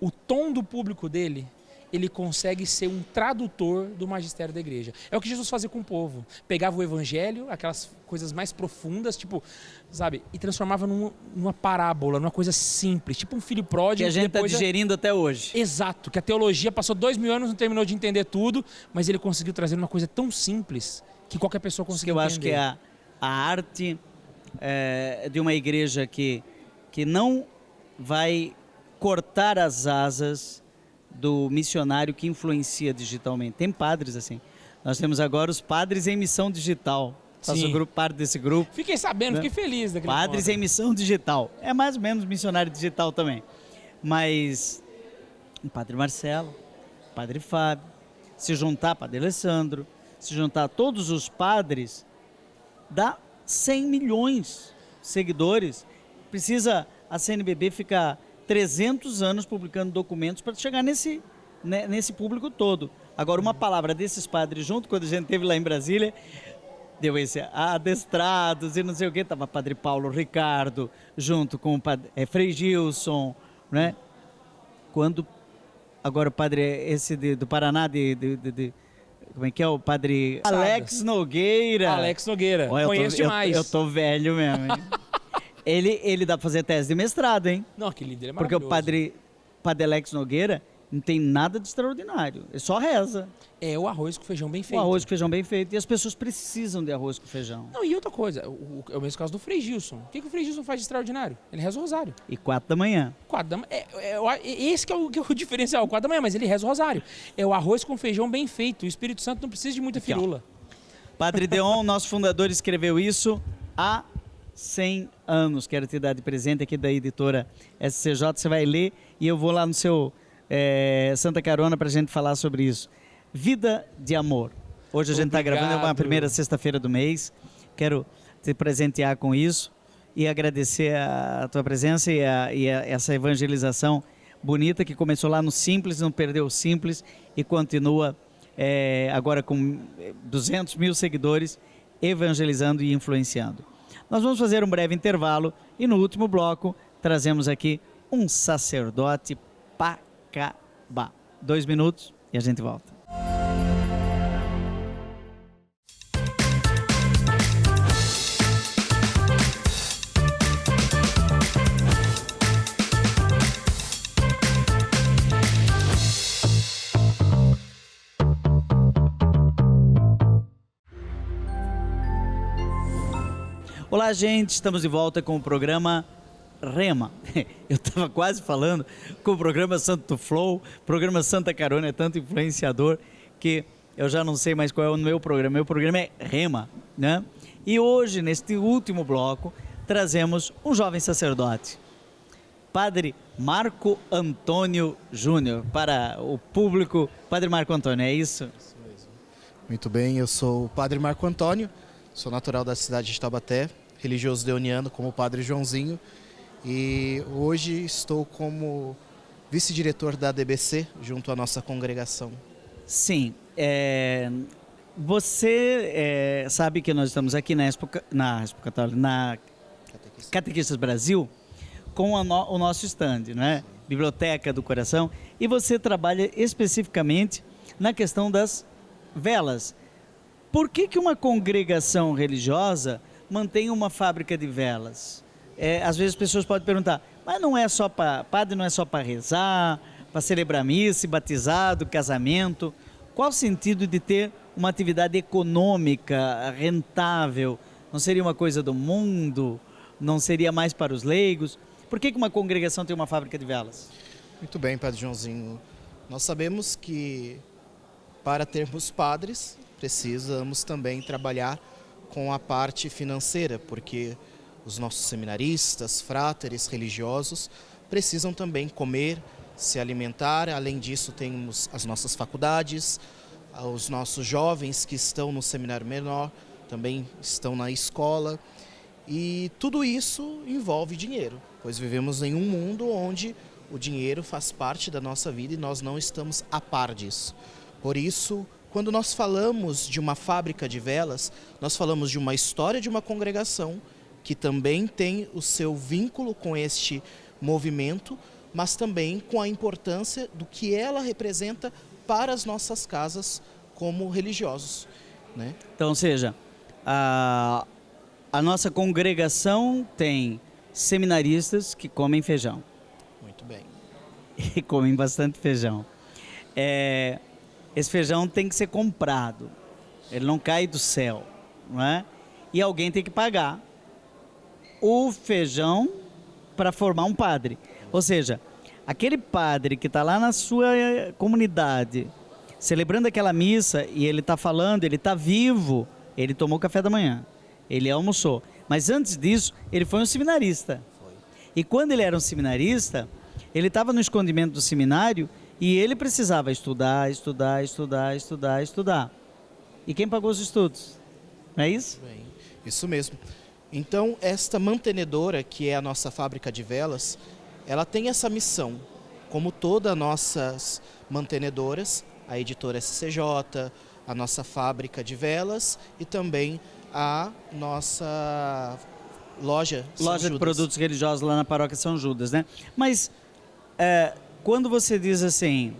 Speaker 4: o tom do público dele ele consegue ser um tradutor do magistério da igreja. É o que Jesus fazia com o povo. Pegava o evangelho, aquelas coisas mais profundas, tipo, sabe, e transformava numa parábola, numa coisa simples, tipo um filho pródigo.
Speaker 1: Que a gente está digerindo até hoje.
Speaker 4: Exato, que a teologia passou 2000 anos, não terminou de entender tudo, mas ele conseguiu trazer uma coisa tão simples que qualquer pessoa conseguiu entender.
Speaker 1: Eu acho que é a arte de uma igreja que não vai cortar as asas do missionário que influencia digitalmente. Tem padres assim. Nós temos agora os padres em missão digital. Faço parte desse grupo.
Speaker 4: Fiquei sabendo,
Speaker 1: né?
Speaker 4: Fiquei feliz daquele
Speaker 1: Padres
Speaker 4: ponto.
Speaker 1: em missão digital. É mais ou menos missionário digital também. Mas o Padre Marcelo, o Padre Fábio, se juntar Padre Alessandro, se juntar todos os padres, dá 100 milhões de seguidores. Precisa a CNBB ficar 300 anos publicando documentos para chegar nesse público todo. Agora, uma palavra desses padres junto, quando a gente esteve lá em Brasília, deu esse adestrados e não sei o que, estava Padre Paulo Ricardo, junto com o padre, Frei Gilson, né? Quando, agora o padre esse do Paraná, como é que é o padre? Alex Nogueira.
Speaker 4: Alex Nogueira,
Speaker 1: Olha,
Speaker 4: conheço demais.
Speaker 1: Eu tô velho mesmo, hein? ele dá pra fazer tese de mestrado, hein?
Speaker 4: Não, aquele dele é
Speaker 1: porque
Speaker 4: maravilhoso.
Speaker 1: o padre Alex Nogueira não tem nada de extraordinário, ele só reza.
Speaker 4: É o arroz com feijão bem feito.
Speaker 1: O arroz com feijão bem feito, e as pessoas precisam de arroz com feijão.
Speaker 4: Não, e outra coisa, é o mesmo caso do Frei Gilson. O que o Frei Gilson faz de extraordinário? Ele reza o rosário.
Speaker 1: E 4 da manhã.
Speaker 4: 4 da manhã. Esse que é o diferencial, 4 da manhã, mas ele reza o rosário. É o arroz com feijão bem feito. O Espírito Santo não precisa de muita firula.
Speaker 1: Padre Deon, nosso fundador, escreveu isso há 100 anos. Quero te dar de presente aqui da editora SCJ. Você vai ler e eu vou lá no seu Santa Carona para a gente falar sobre isso. Vida de amor. Hoje a gente está gravando, é uma primeira sexta-feira do mês. Quero te presentear com isso e agradecer a tua presença e essa evangelização bonita que começou lá no Simples, não perdeu o Simples e continua agora com 200 mil seguidores, evangelizando e influenciando. Nós vamos fazer um breve intervalo e no último bloco trazemos aqui um sacerdote Pacabá. 2 minutos e a gente volta. Olá, gente, estamos de volta com o programa Rema. Eu estava quase falando com o programa Santo Flow, o programa Santa Carona é tanto influenciador que eu já não sei mais qual é o meu programa. Meu programa é Rema, né? E hoje, neste último bloco, trazemos um jovem sacerdote, Padre Marco Antônio Júnior, para o público. Padre Marco Antônio, é isso?
Speaker 5: Isso mesmo. Muito bem, eu sou o Padre Marco Antônio, sou natural da cidade de Taubaté, religioso deoniano como o Padre Joãozinho, e hoje estou como vice-diretor da ADBC, junto à nossa congregação.
Speaker 1: Sim, você sabe que nós estamos aqui na Catequistas Brasil com o nosso stand, né? Biblioteca do Coração, e você trabalha especificamente na questão das velas. Por que uma congregação religiosa mantém uma fábrica de velas? Às vezes as pessoas podem perguntar, mas não é só para padre, não é só para rezar, para celebrar missa, batizado, casamento. Qual o sentido de ter uma atividade econômica, rentável? Não seria uma coisa do mundo? Não seria mais para os leigos? Por que uma congregação tem uma fábrica de velas?
Speaker 5: Muito bem, Padre Joãozinho. Nós sabemos que para termos padres, precisamos também trabalhar com a parte financeira, porque os nossos seminaristas, fráteres, religiosos, precisam também comer, se alimentar. Além disso, temos as nossas faculdades, os nossos jovens que estão no seminário menor, também estão na escola. E tudo isso envolve dinheiro, pois vivemos em um mundo onde o dinheiro faz parte da nossa vida e nós não estamos a par disso. Por isso, quando nós falamos de uma fábrica de velas, nós falamos de uma história de uma congregação que também tem o seu vínculo com este movimento, mas também com a importância do que ela representa para as nossas casas como religiosos, né?
Speaker 1: Então, ou seja, a nossa congregação tem seminaristas que comem feijão.
Speaker 5: Muito bem.
Speaker 1: E comem bastante feijão. Esse feijão tem que ser comprado. Ele não cai do céu, não é? E alguém tem que pagar o feijão para formar um padre. Ou seja, aquele padre que está lá na sua comunidade, celebrando aquela missa, e ele está falando, ele está vivo, ele tomou café da manhã, ele almoçou. Mas antes disso, ele foi um seminarista. E quando ele era um seminarista, ele estava no escondimento do seminário e ele precisava estudar. E quem pagou os estudos? Não é isso?
Speaker 5: Bem, isso mesmo. Então, esta mantenedora, que é a nossa fábrica de velas, ela tem essa missão, como todas as nossas mantenedoras, a editora SCJ, a nossa fábrica de velas e também a nossa loja
Speaker 1: de produtos religiosos lá na paróquia São Judas, né? Mas quando você diz assim,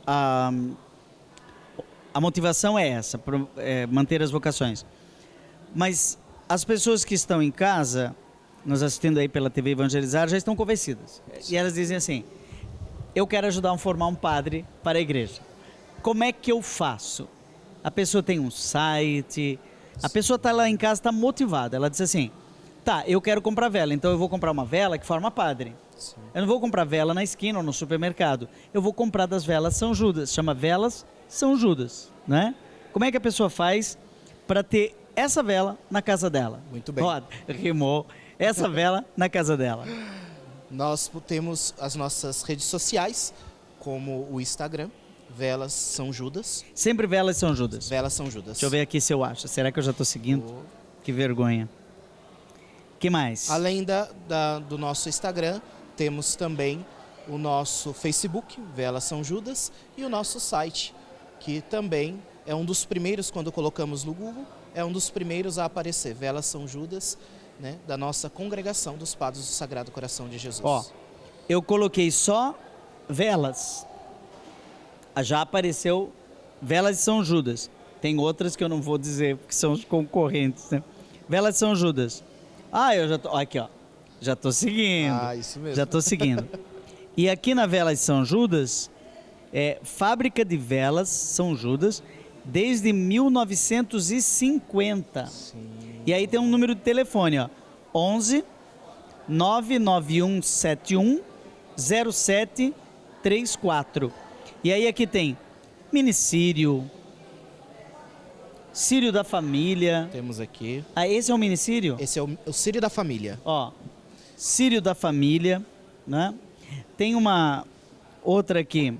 Speaker 1: a motivação é essa, manter as vocações, mas as pessoas que estão em casa, nos assistindo aí pela TV Evangelizar, já estão convencidas. E elas dizem assim, eu quero ajudar a formar um padre para a igreja. Como é que eu faço? A pessoa tem um site, a pessoa está lá em casa, está motivada. Ela diz assim, tá, eu quero comprar vela, então eu vou comprar uma vela que forma padre. Sim. Eu não vou comprar vela na esquina ou no supermercado. Eu vou comprar das velas São Judas, chama Velas São Judas, né? Como é que a pessoa faz para ter essa vela na casa dela?
Speaker 5: Muito bem.
Speaker 1: Ó, rimou. Essa vela na casa dela.
Speaker 5: Nós temos as nossas redes sociais, como o Instagram, Velas São Judas.
Speaker 1: Sempre Velas São Judas.
Speaker 5: Velas São Judas.
Speaker 1: Deixa eu ver aqui se eu acho. Será que eu já estou seguindo? Que vergonha. Que mais?
Speaker 5: Além do nosso Instagram, temos também o nosso Facebook, Velas São Judas, e o nosso site, que também é um dos primeiros, quando colocamos no Google, é um dos primeiros a aparecer, Velas São Judas, né, da nossa congregação dos Padres do Sagrado Coração de Jesus.
Speaker 1: Ó, eu coloquei só velas. Já apareceu Velas de São Judas. Tem outras que eu não vou dizer, porque são os concorrentes, né? Velas de São Judas. Eu já tô... Aqui, ó. Já tô seguindo.
Speaker 5: Isso mesmo.
Speaker 1: Já tô seguindo. E aqui na Velas de São Judas, Fábrica de Velas São Judas, desde 1950. Sim. E aí tem um número de telefone, ó. 11 99171 0734. E aí aqui tem minicírio, Círio da Família.
Speaker 5: Temos aqui.
Speaker 1: Esse é o minicírio?
Speaker 5: Esse é o Círio da Família.
Speaker 1: Ó, Círio da Família, né? Tem uma outra aqui.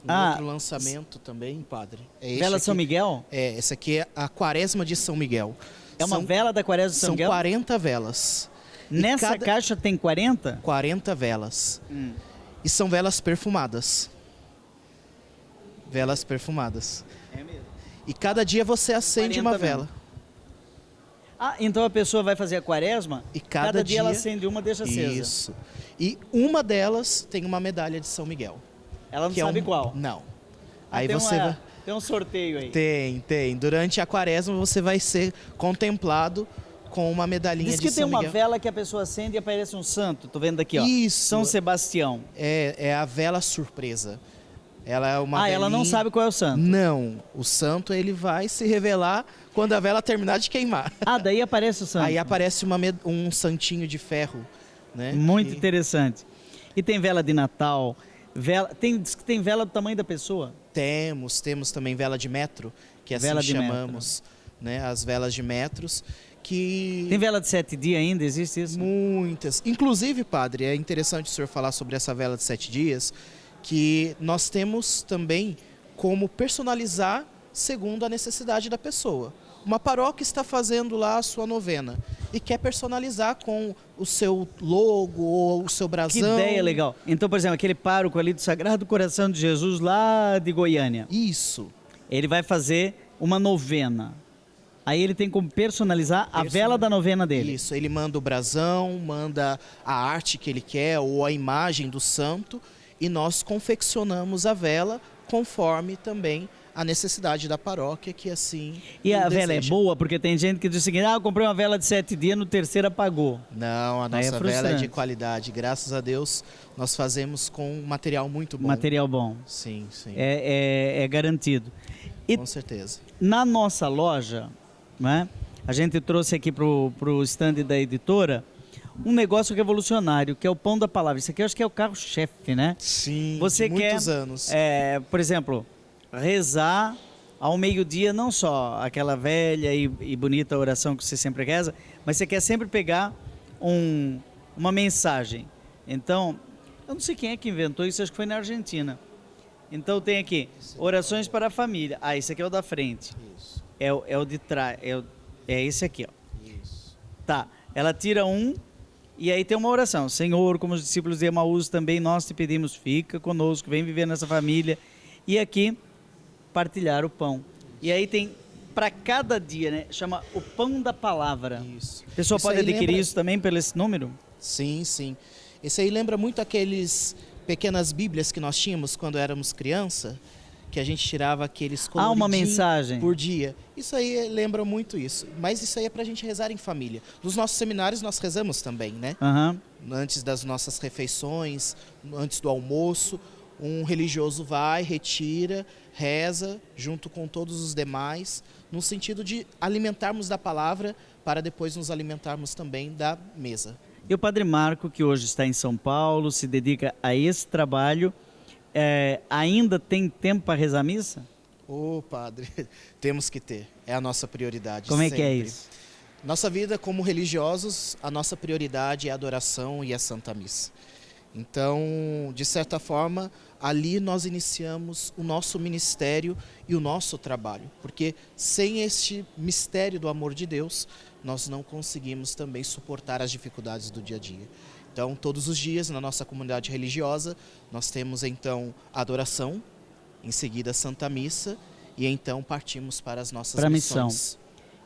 Speaker 5: Outro lançamento também, padre.
Speaker 1: Vela São Miguel?
Speaker 5: Essa aqui é a Quaresma de São Miguel.
Speaker 1: É uma vela da Quaresma de São Miguel?
Speaker 5: São 40 velas.
Speaker 1: Nessa caixa tem 40?
Speaker 5: 40 velas. E são velas perfumadas. Velas perfumadas.
Speaker 1: É mesmo.
Speaker 5: E cada dia você acende uma vela.
Speaker 1: Então a pessoa vai fazer a Quaresma
Speaker 5: e cada dia
Speaker 1: ela acende uma, deixa acesa.
Speaker 5: Isso. E uma delas tem uma medalha de São Miguel.
Speaker 1: Ela não sabe qual?
Speaker 5: Não. Aí você vai...
Speaker 1: Tem um sorteio aí.
Speaker 5: Tem. Durante a Quaresma você vai ser contemplado com uma medalhinha de São Miguel.
Speaker 1: Diz que tem uma vela que a pessoa acende e aparece um santo. Tô vendo aqui, ó.
Speaker 5: Isso.
Speaker 1: São Sebastião.
Speaker 5: É a vela surpresa. Ela é uma
Speaker 1: ela não sabe qual é o santo.
Speaker 5: Não. O santo, ele vai se revelar quando a vela terminar de queimar.
Speaker 1: Daí aparece o santo.
Speaker 5: Aí aparece um santinho de ferro, né?
Speaker 1: Muito interessante. E tem vela de Natal. Diz que tem vela do tamanho da pessoa?
Speaker 5: Temos também vela de metro, que assim chamamos, né? As velas de metros.
Speaker 1: Tem vela de 7 dias ainda? Existe isso?
Speaker 5: Muitas. Inclusive, padre, é interessante o senhor falar sobre essa vela de 7 dias, que nós temos também como personalizar segundo a necessidade da pessoa. Uma paróquia está fazendo lá a sua novena e quer personalizar com o seu logo ou o seu brasão.
Speaker 1: Que ideia legal. Então, por exemplo, aquele pároco ali do Sagrado Coração de Jesus lá de Goiânia.
Speaker 5: Isso.
Speaker 1: Ele vai fazer uma novena. Aí ele tem como personalizar a vela da novena dele.
Speaker 5: Isso, ele manda o brasão, manda a arte que ele quer ou a imagem do santo e nós confeccionamos a vela conforme também a necessidade da paróquia, que assim
Speaker 1: E a
Speaker 5: o
Speaker 1: vela é
Speaker 5: deseja.
Speaker 1: boa? Porque tem gente que diz o seguinte, eu comprei uma vela de 7 dias, no terceiro apagou.
Speaker 5: Não, a
Speaker 1: Aí é
Speaker 5: nossa vela é de
Speaker 1: frustrante.
Speaker 5: qualidade. Graças a Deus, nós fazemos com um material muito bom.
Speaker 1: Material bom.
Speaker 5: Sim, sim,
Speaker 1: É garantido. E
Speaker 5: com certeza.
Speaker 1: na nossa loja, né, a gente trouxe aqui pro stand da editora um negócio revolucionário, que é o Pão da Palavra. Isso aqui eu acho que é o carro-chefe, né?
Speaker 5: Sim,
Speaker 1: Você
Speaker 5: de
Speaker 1: quer,
Speaker 5: muitos anos.
Speaker 1: por exemplo, rezar ao meio-dia, não só aquela velha e bonita oração que você sempre reza, mas você quer sempre pegar uma mensagem. Então, eu não sei quem é que inventou isso, acho que foi na Argentina. Então tem aqui, orações para a família. Ah, esse aqui é o da frente.
Speaker 5: Isso,
Speaker 1: É o de trás, é esse aqui, ó.
Speaker 5: isso.
Speaker 1: Tá, ela tira um e aí tem uma oração. Senhor, como os discípulos de Emaús também nós te pedimos, fica conosco, vem viver nessa família. E aqui, partilhar o pão. E aí tem, para cada dia, né, chama o Pão da Palavra.
Speaker 5: Isso.
Speaker 1: A pessoa
Speaker 5: Isso
Speaker 1: pode
Speaker 5: aí
Speaker 1: adquirir
Speaker 5: lembra-
Speaker 1: isso também pelo esse número?
Speaker 5: Sim, sim. Esse aí lembra muito aqueles pequenas bíblias que nós tínhamos quando éramos criança, que a gente tirava aqueles
Speaker 1: Ah, uma
Speaker 5: coloridinhos
Speaker 1: mensagem.
Speaker 5: por dia. Isso aí lembra muito isso. Mas isso aí é pra gente rezar em família. Nos nossos seminários nós rezamos também, né?
Speaker 1: Aham.
Speaker 5: Antes das nossas refeições, antes do almoço, um religioso vai, retira, reza, junto com todos os demais, no sentido de alimentarmos da palavra para depois nos alimentarmos também da mesa.
Speaker 1: E o Padre Marco, que hoje está em São Paulo, se dedica a esse trabalho, ainda tem tempo para rezar a missa?
Speaker 5: Ô, padre, temos que ter. É a nossa prioridade.
Speaker 1: Como é que é
Speaker 5: sempre.
Speaker 1: isso?
Speaker 5: Nossa vida como religiosos, a nossa prioridade é a adoração e a Santa Missa. Então, de certa forma, ali nós iniciamos o nosso ministério e o nosso trabalho. Porque sem este mistério do amor de Deus, nós não conseguimos também suportar as dificuldades do dia a dia. Então, todos os dias, na nossa comunidade religiosa, nós temos então a adoração, em seguida a Santa Missa, e então partimos para as nossas
Speaker 1: Para a missão.
Speaker 5: missões.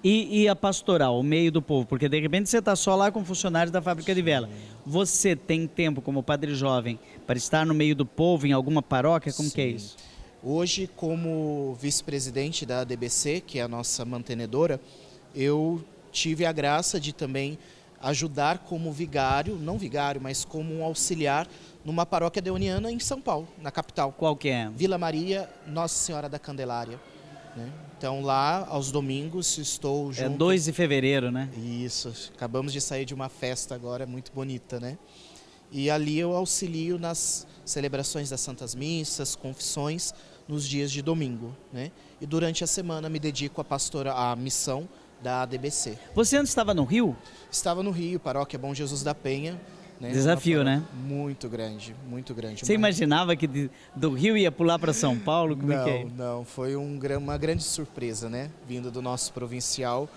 Speaker 1: E a pastoral, o meio do povo? Porque de repente você está só lá com funcionários da fábrica de vela. Você tem tempo, como padre jovem, para estar no meio do povo em alguma paróquia? Como que é
Speaker 5: Sim.
Speaker 1: isso?
Speaker 5: Hoje, como vice-presidente da ADBC, que é a nossa mantenedora, eu tive a graça de também ajudar como vigário, não vigário, mas como um auxiliar numa paróquia deoniana em São Paulo, na capital.
Speaker 1: Qual que é?
Speaker 5: Vila Maria, Nossa Senhora da Candelária. Né? Então lá, aos domingos, estou junto...
Speaker 1: É 2 de fevereiro, né?
Speaker 5: Isso, acabamos de sair de uma festa agora muito bonita, né? E ali eu auxilio nas celebrações das Santas Missas, confissões, nos dias de domingo, né? E durante a semana me dedico à missão da ADBC.
Speaker 1: Você antes estava no Rio?
Speaker 5: Estava no Rio, paróquia Bom Jesus da Penha. Né?
Speaker 1: Desafio,
Speaker 5: Uma
Speaker 1: né?
Speaker 5: paróquia muito grande, muito grande.
Speaker 1: Você imaginava que do Rio ia pular para São Paulo? Como é que é?
Speaker 5: Não, foi uma grande surpresa, né? Vindo do nosso provincial.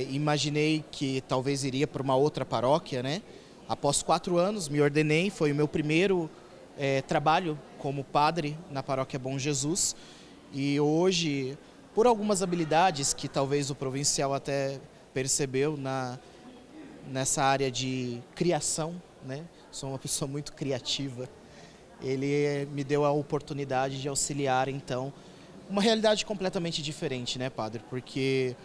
Speaker 5: Imaginei que talvez iria para uma outra paróquia, né? Após 4 anos, me ordenei, foi o meu primeiro trabalho como padre na paróquia Bom Jesus. E hoje, por algumas habilidades que talvez o provincial até percebeu nessa área de criação, né? Sou uma pessoa muito criativa. Ele me deu a oportunidade de auxiliar, então, uma realidade completamente diferente, né, padre? Porque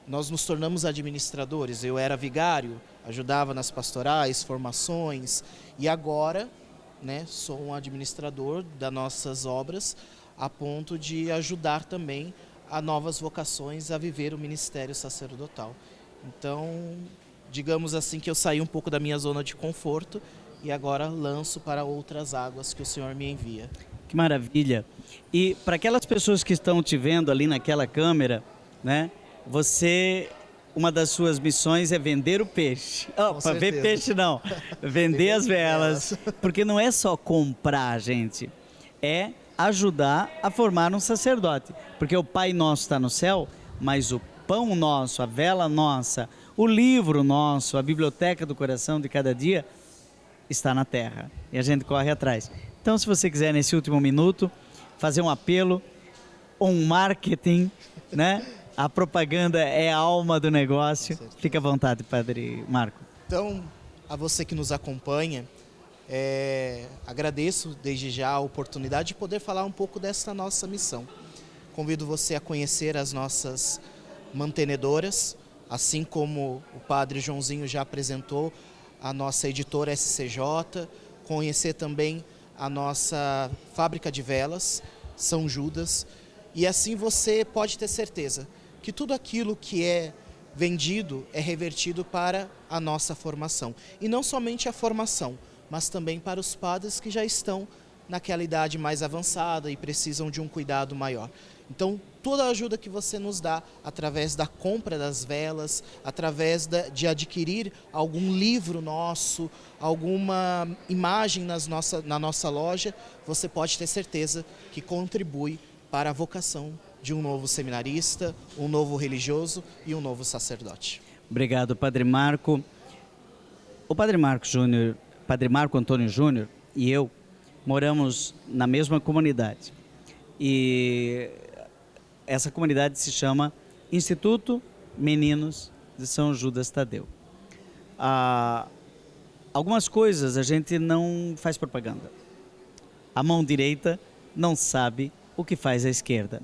Speaker 5: nós nos tornamos administradores. Eu era vigário, ajudava nas pastorais, formações, e agora, né, sou um administrador das nossas obras, a ponto de ajudar também a novas vocações a viver o ministério sacerdotal. Então, digamos assim que eu saí um pouco da minha zona de conforto e agora lanço para outras águas que o Senhor me envia.
Speaker 1: Que maravilha. E para aquelas pessoas que estão te vendo ali naquela câmera, né? Uma das suas missões é vender o peixe. Oh, para ver
Speaker 5: certeza.
Speaker 1: peixe não, vender as velas. Porque não é só comprar, gente. É ajudar a formar um sacerdote. Porque o Pai Nosso está no céu, mas o pão nosso, a vela nossa, o livro nosso, a biblioteca do coração de cada dia está na terra. E a gente corre atrás. Então, se você quiser, nesse último minuto, fazer um apelo, um marketing, né? A propaganda é a alma do negócio. Fica à vontade, Padre Marco.
Speaker 5: Então, a você que nos acompanha, Agradeço desde já a oportunidade de poder falar um pouco dessa nossa missão. Convido você a conhecer as nossas mantenedoras, assim como o Padre Joãozinho já apresentou, a nossa editora SCJ, conhecer também a nossa fábrica de velas, São Judas, e assim você pode ter certeza que tudo aquilo que é vendido é revertido para a nossa formação. E não somente a formação, mas também para os padres que já estão naquela idade mais avançada e precisam de um cuidado maior. Então, toda a ajuda que você nos dá através da compra das velas, através de adquirir algum livro nosso, alguma imagem na nossa loja, você pode ter certeza que contribui para a vocação de um novo seminarista, um novo religioso e um novo sacerdote.
Speaker 1: Obrigado, Padre Marco. O Padre Marco Júnior, Padre Marco Antônio Júnior e eu moramos na mesma comunidade. E essa comunidade se chama Instituto Meninos de São Judas Tadeu. Algumas coisas a gente não faz propaganda. A mão direita não sabe o que faz a esquerda.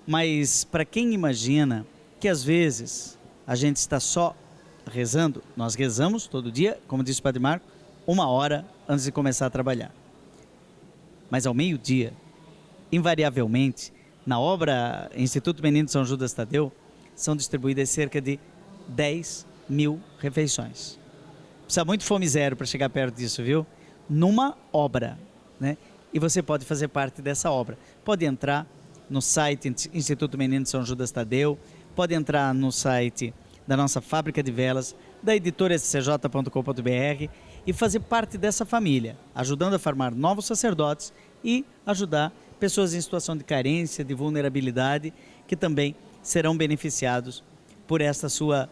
Speaker 1: Mas para quem imagina que às vezes a gente está só rezando, nós rezamos todo dia, como disse o Padre Marco, 1 hora antes de começar a trabalhar. Mas ao meio-dia, invariavelmente, na obra Instituto Menino de São Judas Tadeu, são distribuídas cerca de 10.000 refeições. Precisa muito fome zero para chegar perto disso, viu? Numa obra, né? E você pode fazer parte dessa obra. Pode entrar no site Instituto Menino de São Judas Tadeu, pode entrar no site da nossa fábrica de velas, da editora scj.com.br e fazer parte dessa família, ajudando a formar novos sacerdotes e ajudar pessoas em situação de carência, de vulnerabilidade, que também serão beneficiados por essa sua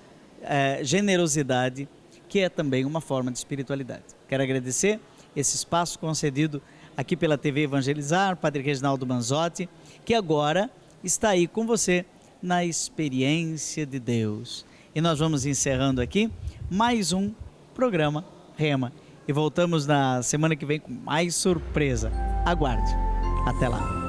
Speaker 1: generosidade, que é também uma forma de espiritualidade. Quero agradecer esse espaço concedido aqui pela TV Evangelizar, Padre Reginaldo Manzotti, que agora está aí com você na experiência de Deus. E nós vamos encerrando aqui mais um programa Rema. E voltamos na semana que vem com mais surpresa. Aguarde. Até lá.